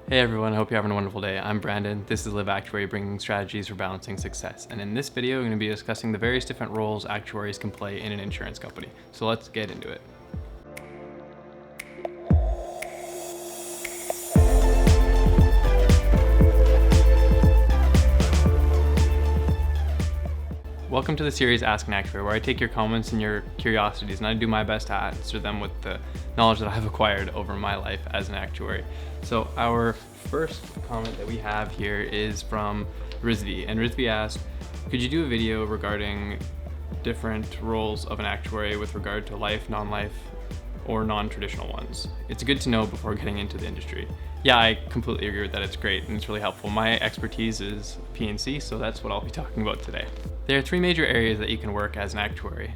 Hey everyone, I hope you're having a wonderful day. I'm Brandon. This is LiveActuary, bringing strategies for balancing success. And in this video, I'm going to be discussing the various different roles actuaries can play in an insurance company. So let's get into it. Welcome to the series Ask an Actuary, where I take your comments and your curiosities and I do my best to answer them with the knowledge that I've acquired over my life as an actuary. So our first comment that we have here is from Rizvi, and Rizvi asked, could you do a video regarding different roles of an actuary with regard to life, non-life, or non-traditional ones? It's good to know before getting into the industry. Yeah, I completely agree with that. It's great and it's really helpful. My expertise is P&C, so that's what I'll be talking about today. There are three major areas that you can work as an actuary: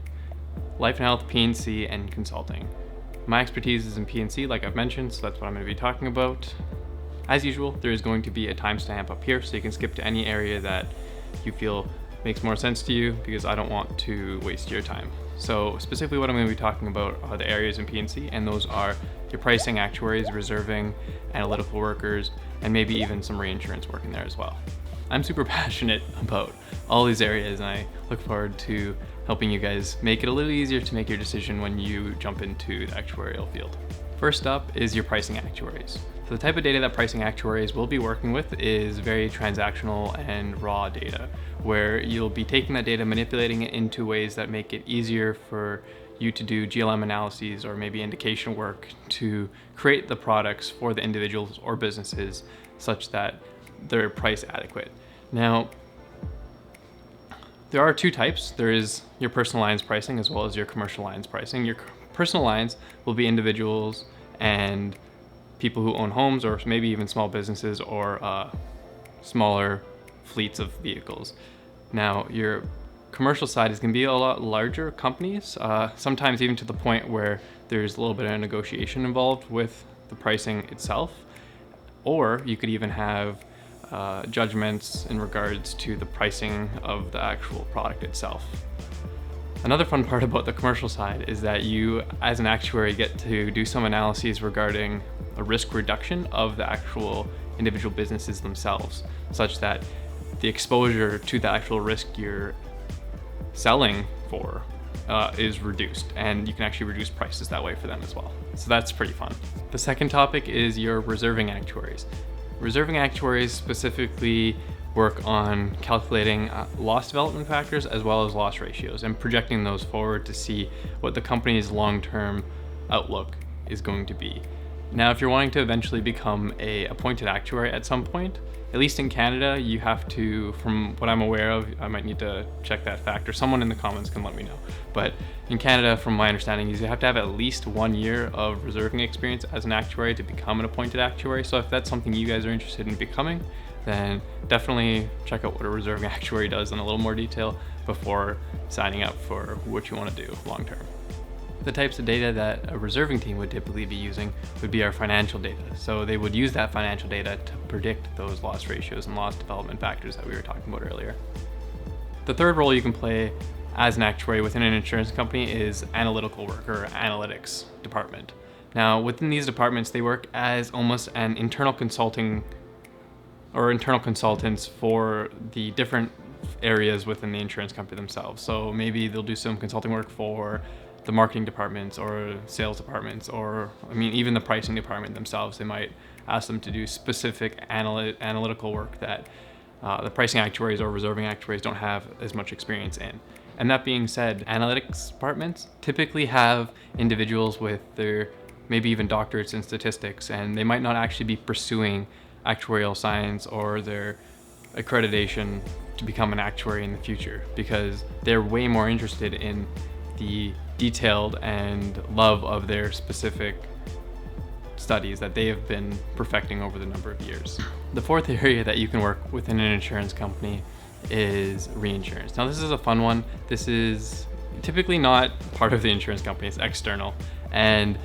life and health, P&C, and consulting. My expertise is in P&C, like I've mentioned, so that's what I'm going to be talking about. As usual, there is going to be a timestamp up here, so you can skip to any area that you feel makes more sense to you, because I don't want to waste your time. So specifically what I'm going to be talking about are the areas in P&C, and those are your pricing, actuaries, reserving, analytical workers, and maybe even some reinsurance work in there as well. I'm super passionate about all these areas, and I look forward to helping you guys make it a little easier to make your decision when you jump into the actuarial field. First up is your pricing actuaries. So the type of data that pricing actuaries will be working with is very transactional and raw data, where you'll be taking that data, manipulating it into ways that make it easier for you to do GLM analyses or maybe indication work to create the products for the individuals or businesses such that they're price adequate. Now, there are two types. There is your personal lines pricing as well as your commercial lines pricing. Your personal lines will be individuals and people who own homes, or maybe even small businesses or smaller fleets of vehicles. Now, your commercial side is going to be a lot larger companies, sometimes even to the point where there's a little bit of negotiation involved with the pricing itself. Or you could even have judgments in regards to the pricing of the actual product itself. Another fun part about the commercial side is that you, as an actuary, get to do some analyses regarding a risk reduction of the actual individual businesses themselves, such that the exposure to the actual risk you're selling for is reduced, and you can actually reduce prices that way for them as well. So that's pretty fun. The second topic is your reserving actuaries. Reserving actuaries specifically work on calculating loss development factors as well as loss ratios and projecting those forward to see what the company's long-term outlook is going to be. Now, if you're wanting to eventually become an appointed actuary at some point, at least in Canada, you have to, from what I'm aware of, I might need to check that fact, or someone in the comments can let me know. But in Canada, from my understanding, is you have to have at least 1 year of reserving experience as an actuary to become an appointed actuary. So if that's something you guys are interested in becoming, then definitely check out what a reserving actuary does in a little more detail before signing up for what you want to do long term. The types of data that a reserving team would typically be using would be our financial data. So they would use that financial data to predict those loss ratios and loss development factors that we were talking about earlier. The third role you can play as an actuary within an insurance company is analytical work, or analytics department. Now, within these departments, they work as almost an internal consulting or internal consultants for the different areas within the insurance company themselves. So maybe they'll do some consulting work for the marketing departments or sales departments, or even the pricing department themselves. They might ask them to do specific analytical work that the pricing actuaries or reserving actuaries don't have as much experience in. And that being said, analytics departments typically have individuals with their maybe even doctorates in statistics, and they might not actually be pursuing actuarial science or their accreditation to become an actuary in the future, because they're way more interested in the detailed and love of their specific studies that they have been perfecting over the number of years. The fourth area that you can work within an insurance company is reinsurance. Now, this is a fun one. This is typically not part of the insurance company, it's external. And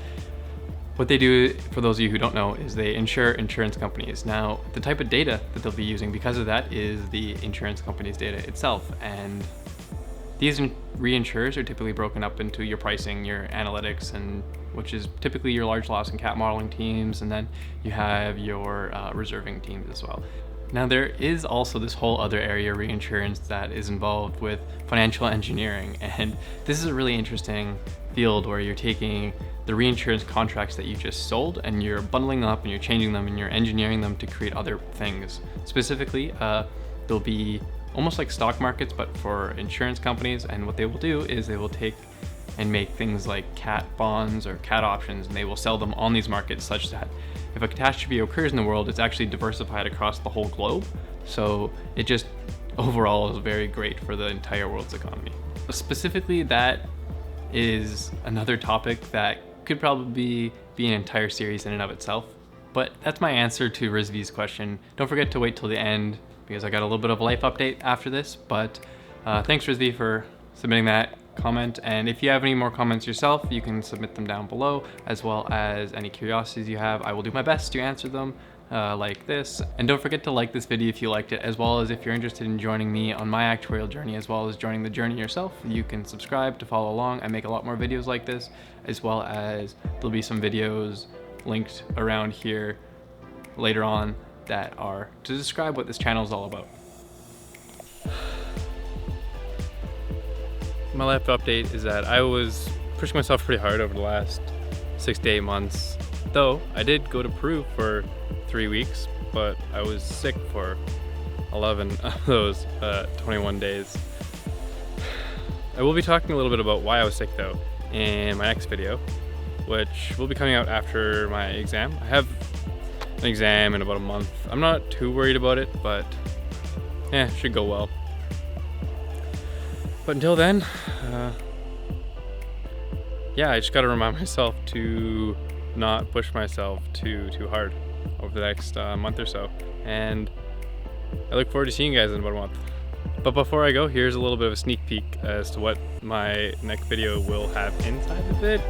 what they do, for those of you who don't know, is they insure insurance companies. Now, the type of data that they'll be using because of that is the insurance company's data itself. And These reinsurers are typically broken up into your pricing, your analytics, and which is typically your large loss and cat modeling teams, and then you have your reserving teams as well. Now there is also this whole other area of reinsurance that is involved with financial engineering, and this is a really interesting field where you're taking the reinsurance contracts that you just sold and you're bundling them up and you're changing them and you're engineering them to create other things. Specifically, there'll be almost like stock markets but for insurance companies, and what they will do is they will take and make things like cat bonds or cat options, and they will sell them on these markets such that if a catastrophe occurs in the world, it's actually diversified across the whole globe. So it just overall is very great for the entire world's economy. Specifically, that is another topic that could probably be an entire series in and of itself. But that's my answer to Rizvi's question. Don't forget to wait till the end because I got a little bit of a life update after this. But thanks, Rizvi, for submitting that comment, and if you have any more comments yourself, you can submit them down below, as well as any curiosities you have. I will do my best to answer them like this. And don't forget to like this video if you liked it, as well as if you're interested in joining me on my actuarial journey, as well as joining the journey yourself, you can subscribe to follow along. I make a lot more videos like this, as well as there'll be some videos linked around here later on that are to describe what this channel is all about. My life update is that I was pushing myself pretty hard over the last 6 to 8 months. Though I did go to Peru for 3 weeks, but I was sick for 11 of those 21 days. I will be talking a little bit about why I was sick though in my next video, which will be coming out after my exam. I have an exam in about a month. I'm not too worried about it, but it should go well. But until then, I just gotta remind myself to not push myself too hard over the next month or so. And I look forward to seeing you guys in about a month. But before I go, here's a little bit of a sneak peek as to what my next video will have inside of it.